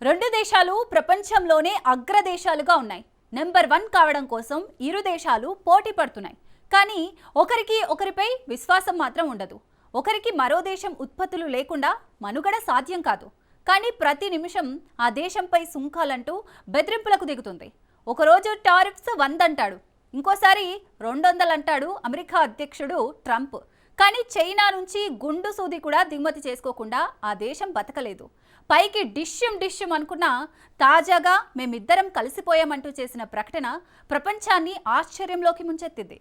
రెండు దేశాలు ప్రపంచంలోనే అగ్రదేశాలుగా ఉన్నాయి. నెంబర్ 1 కావడం కోసం ఇరు దేశాలు పోటీ పడుతున్నాయి. కానీ ఒకరిపై విశ్వాసం మాత్రం ఉండదు. ఒకరికి మరో దేశం ఉత్పత్తులు లేకుండా మనుగడ సాధ్యం కాదు. కానీ ప్రతి నిమిషం ఆ దేశంపై సుంకాలంటూ బెదిరింపులకు దిగుతుంది. ఒకరోజు టారిఫ్స్ 100 అంటాడు, ఇంకోసారి 200 అంటాడు అమెరికా అధ్యక్షుడు ట్రంప్. కానీ చైనా నుంచి గుండు సూది కూడా దిగుమతి చేసుకోకుండా ఆ దేశం బతకలేదు. పైకి డిష్యం అనుకున్నా తాజాగా మేమిద్దరం కలిసిపోయామంటూ చేసిన ప్రకటన ప్రపంచాన్ని ఆశ్చర్యంలోకి ముంచెత్తింది.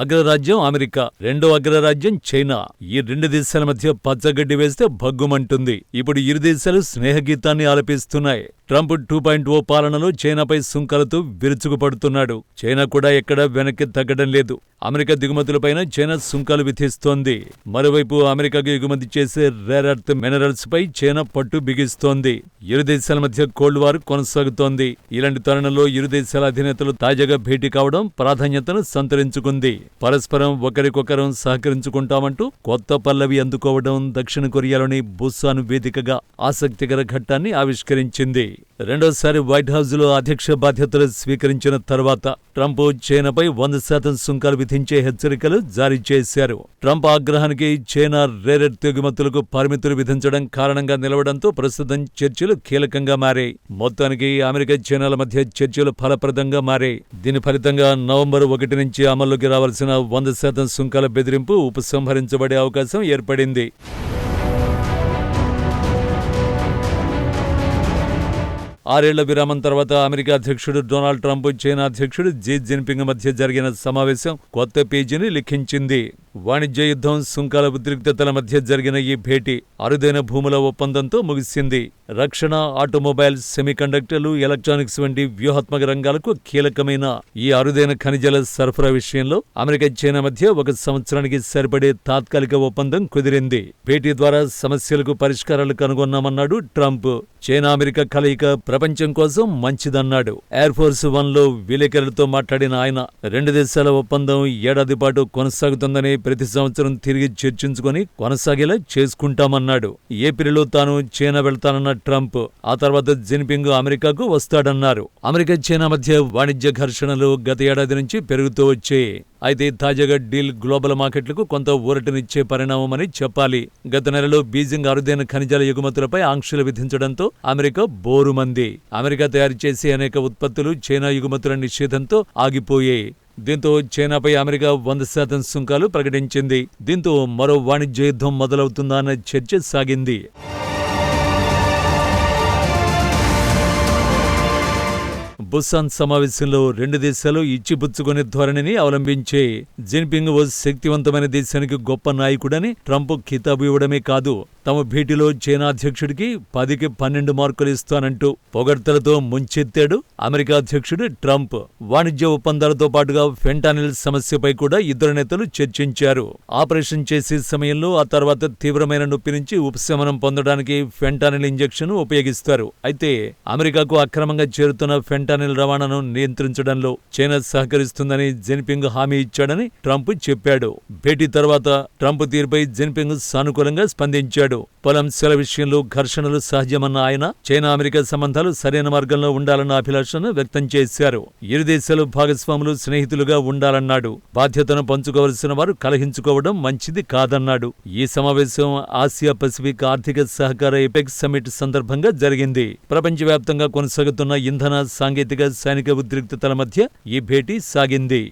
అగ్రరాజ్యం అమెరికా, రెండో అగ్రరాజ్యం చైనా. ఈ రెండు దేశాల మధ్య పచ్చగడ్డి వేస్తే భగ్గుమంటుంది. ఇప్పుడు ఇరు దేశాలు స్నేహగీతాన్ని ఆలపిస్తున్నాయి. ట్రంప్ 2.0 పాలనలో చైనాపై సుంకాలతో విరుచుకుపడుతున్నాడు. చైనా కూడా ఎక్కడా వెనక్కి తగ్గడం లేదు. అమెరికా దిగుమతులపైన చైనా సుంకాలు విధిస్తోంది. మరోవైపు అమెరికాకు ఎగుమతి చేసే రేర్ ఎర్త్ మినరల్స్ పై చైనా పట్టు బిగిస్తోంది. ఇరు దేశాల మధ్య కోల్డ్ వార్ కొనసాగుతోంది. ఇలాంటి తరుణంలో ఇరు దేశాల అధినేతలు తాజాగా భేటీ కావడం ప్రాధాన్యతను సంతరించుకుంది. పరస్పరం ఒకరికొకరం సహకరించుకుంటామంటూ కొత్త పల్లవి అందుకోవడం దక్షిణ కొరియాలోని బుసాన్ వేదికగా ఆసక్తికర ఘట్టాన్ని ఆవిష్కరించింది. రెండోసారి వైట్ హౌస్ లో అధ్యక్ష బాధ్యతలు స్వీకరించిన తర్వాత ట్రంప్ చైనాపై 100% సుంకాలు విధించే హెచ్చరికలు జారీ చేశారు. ట్రంప్ ఆగ్రహానికి చైనా రేర్ ఎర్త్ ఎగుమతులకు పరిమితులు విధించడం కారణంగా నిలవడంతో ప్రస్తుతం చర్చలు కీలకంగా మారాయి. మొత్తానికి అమెరికా చైనాల మధ్య చర్చలు ఫలప్రదంగా మారాయి. దీని ఫలితంగా నవంబర్ 1 నుంచి అమల్లోకి రావాల్సిన 100% సుంకాల బెదిరింపు ఉపసంహరించబడే అవకాశం ఏర్పడింది. ఆరేళ్ల విరామం తర్వాత అమెరికా అధ్యక్షుడు డొనాల్డ్ ట్రంప్, చైనా అధ్యక్షుడు జీ జిన్పింగ్ మధ్య జరిగిన సమావేశం కొత్త పేజీని లిఖించింది. వాణిజ్య యుద్ధం, సుంకాల ఉద్రిక్తతల మధ్య జరిగిన ఈ భేటీ అరుదైన భూముల ఒప్పందంతో ముగిసింది. రక్షణ, ఆటోమొబైల్, సెమీకండక్టర్లు, ఎలక్ట్రానిక్స్ వంటి వ్యూహాత్మక రంగాలకు కీలకమైన ఈ అరుదైన ఖనిజాల సరఫరా విషయంలో అమెరికా, చైనా మధ్య 1 సంవత్సరానికి సరిపడే తాత్కాలిక ఒప్పందం కుదిరింది. భేటీ ద్వారా సమస్యలకు పరిష్కారాలు కనుగొన్నామన్నాడు ట్రంప్. చైనా అమెరికా కలయిక ప్రపంచం కోసం మంచిదన్నాడు. ఎయిర్ ఫోర్స్ 1లో విలేకరులతో మాట్లాడిన ఆయన, రెండు దేశాల ఒప్పందం ఏడాది పాటు కొనసాగుతుందని, ప్రతి సంవత్సరం తిరిగి చర్చించుకొని కొనసాగేలా చేసుకుంటామన్నాడు. ఏప్రిల్లో తాను చైనా వెళ్తానన్న ట్రంప్ ఆ తర్వాత జిన్పింగ్ అమెరికాకు వస్తాడన్నారు. అమెరికా, చైనా మధ్య వాణిజ్య ఘర్షణలు గత ఏడాది నుంచి పెరుగుతూ వచ్చాయి. అయితే తాజాగా డీల్ గ్లోబల్ మార్కెట్లకు కొంత ఊరటనిచ్చే పరిణామమని చెప్పాలి. గత నెలలో బీజింగ్ అరుదైన ఖనిజాల ఎగుమతులపై ఆంక్షలు విధించడంతో అమెరికా బోరుమంది. అమెరికా తయారు చేసే అనేక ఉత్పత్తులు చైనా ఎగుమతుల నిషేధంతో ఆగిపోయాయి. దీంతో చైనాపై అమెరికా 100% సుంకాలు ప్రకటించింది. దీంతో మరో వాణిజ్య యుద్ధం మొదలవుతుందా అన్న చర్చ సాగింది. బుసాన్ సమావేశంలో రెండు దేశాలు ఇచ్చిపుచ్చుకునే ధోరణిని అవలంబించే. జిన్పింగ్ ఓ శక్తివంతమైన దేశానికి గొప్ప నాయకుడని ట్రంప్ కితాబు ఇవ్వడమే కాదు, తమ భేటీలో చైనా అధ్యక్షుడికి 10కి 12 మార్కులు ఇస్తానంటూ పొగడ్తలతో ముంచెత్తాడు అమెరికా అధ్యక్షుడు ట్రంప్. వాణిజ్య ఒప్పందాలతో పాటుగా ఫెంటానిల్ సమస్యపై కూడా ఇద్దరు నేతలు చర్చించారు. ఆపరేషన్ చేసే సమయంలో, ఆ తర్వాత తీవ్రమైన నొప్పి నుంచి ఉపశమనం పొందడానికి ఫెంటానిల్ ఇంజెక్షన్ ఉపయోగిస్తారు. అయితే అమెరికాకు అక్రమంగా చేరుతున్న ఫెంటానిల్ రవాణాను నియంత్రించడంలో చైనా సహకరిస్తుందని జిన్పింగ్ హామీ ఇచ్చాడని ట్రంప్ చెప్పాడు. భేటీ తర్వాత ట్రంప్ తీరుపై జిన్పింగ్ సానుకూలంగా స్పందించాడు. పలు అంశాల విషయంలో ఘర్షణలు సహజమన్న ఆయన, చైనా అమెరికా సంబంధాలు సరైన మార్గంలో ఉండాలన్న అభిలాషను వ్యక్తం చేశారు. ఇరు దేశాలు భాగస్వాములు, స్నేహితులుగా ఉండాలన్నాడు. బాధ్యతను పంచుకోవలసిన వారు కలహించుకోవడం మంచిది కాదన్నాడు. ఈ సమావేశం ఆసియా పసిఫిక్ ఆర్థిక సహకార ఎపెక్స్ సమ్మిట్ సందర్భంగా జరిగింది. ప్రపంచవ్యాప్తంగా కొనసాగుతున్న ఇంధన, సాంకేతిక, సైనిక ఉద్రిక్తతల మధ్య ఈ భేటీ సాగింది.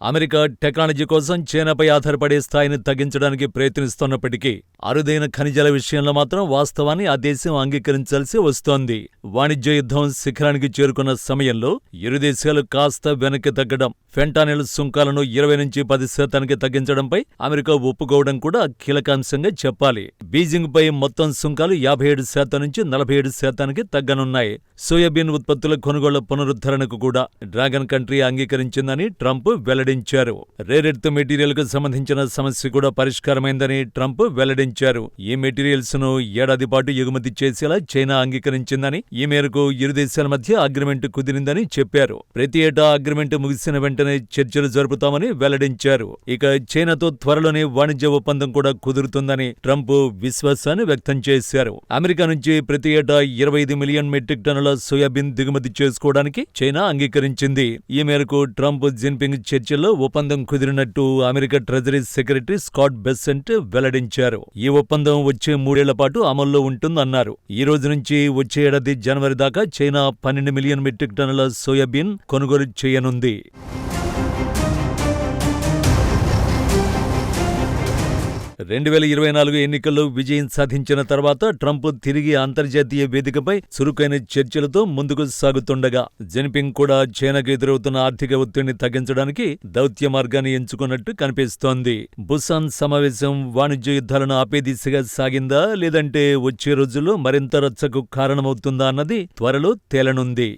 అమెరికా టెక్నాలజీ కోసం చైనాపై ఆధారపడే స్థాయిని తగ్గించడానికి ప్రయత్నిస్తున్నప్పటికీ అరుదైన ఖనిజాల విషయంలో మాత్రం వాస్తవాన్ని ఆ దేశం అంగీకరించాల్సి వస్తోంది. వాణిజ్య యుద్ధం శిఖరానికి చేరుకున్న సమయంలో ఇరు దేశాలు కాస్త వెనక్కి తగ్గడం, ఫెంటానిల్ సుంకాలను 20 నుంచి 10% తగ్గించడంపై అమెరికా ఒప్పుకోవడం కూడా కీలకాంశంగా చెప్పాలి. బీజింగ్ పై మొత్తం సుంకాలు 57% నుంచి 47% తగ్గనున్నాయి. సోయాబీన్ ఉత్పత్తుల కొనుగోళ్ల పునరుద్ధరణకు కూడా డ్రాగన్ కంట్రీ అంగీకరించిందని ట్రంప్ వెల్లడించారు. వెల్లడించారు. రేర్ ఎర్త్ మెటీరియల్ కు సంబంధించిన సమస్య కూడా పరిష్కారమైందని ట్రంప్ వెల్లడించారు. ఈ మెటీరియల్స్ ను ఏడాది పాటు ఎగుమతి చేసేలా చైనా అంగీకరించిందని, ఈ మేరకు ఇరు దేశాల మధ్య అగ్రిమెంట్ కుదిరిందని చెప్పారు. ప్రతి ఏటా అగ్రిమెంట్ ముగిసిన వెంటనే చర్చలు జరుపుతామని వెల్లడించారు. ఇక చైనాతో త్వరలోనే వాణిజ్య ఒప్పందం కూడా కుదురుతుందని ట్రంప్ విశ్వాసాన్ని వ్యక్తం చేశారు. అమెరికా నుంచి ప్రతి ఏటా 25 మిలియన్ మెట్రిక్ టన్నుల సోయాబీన్ దిగుమతి చేసుకోవడానికి చైనా అంగీకరించింది. ఈ మేరకు ట్రంప్ జిన్పింగ్ చర్చల్లో ఒప్పందం కుదిరినట్టు America treasury secretary Scott Bessent వెల్లడించారు. ఈ ఒప్పందం వచ్చే 3 ఏళ్ల పాటు అమల్లో ఉంటుందన్నారు. ఈ రోజు నుంచి వచ్చే ఏడాది జనవరి దాకా చైనా 12 మిలియన్ మెట్రిక్ టన్నుల సోయాబీన్ కొనుగోలు చేయనుంది. 2024 ఎన్నికల్లో విజయం సాధించిన తర్వాత ట్రంప్ తిరిగి అంతర్జాతీయ వేదికపై చురుకైన చర్చలతో ముందుకు సాగుతుండగా, జిన్పింగ్ కూడా చైనాకు ఎదురవుతున్న ఆర్థిక ఒత్తిడిని తగ్గించడానికి దౌత్య మార్గాన్ని ఎంచుకున్నట్టు కనిపిస్తోంది. బుసాన్ సమావేశం వాణిజ్య యుద్ధాలను ఆపే దిశగా సాగిందా, లేదంటే వచ్చే రోజుల్లో మరింత రచ్చకు కారణమవుతుందా అన్నది త్వరలో తేలనుంది.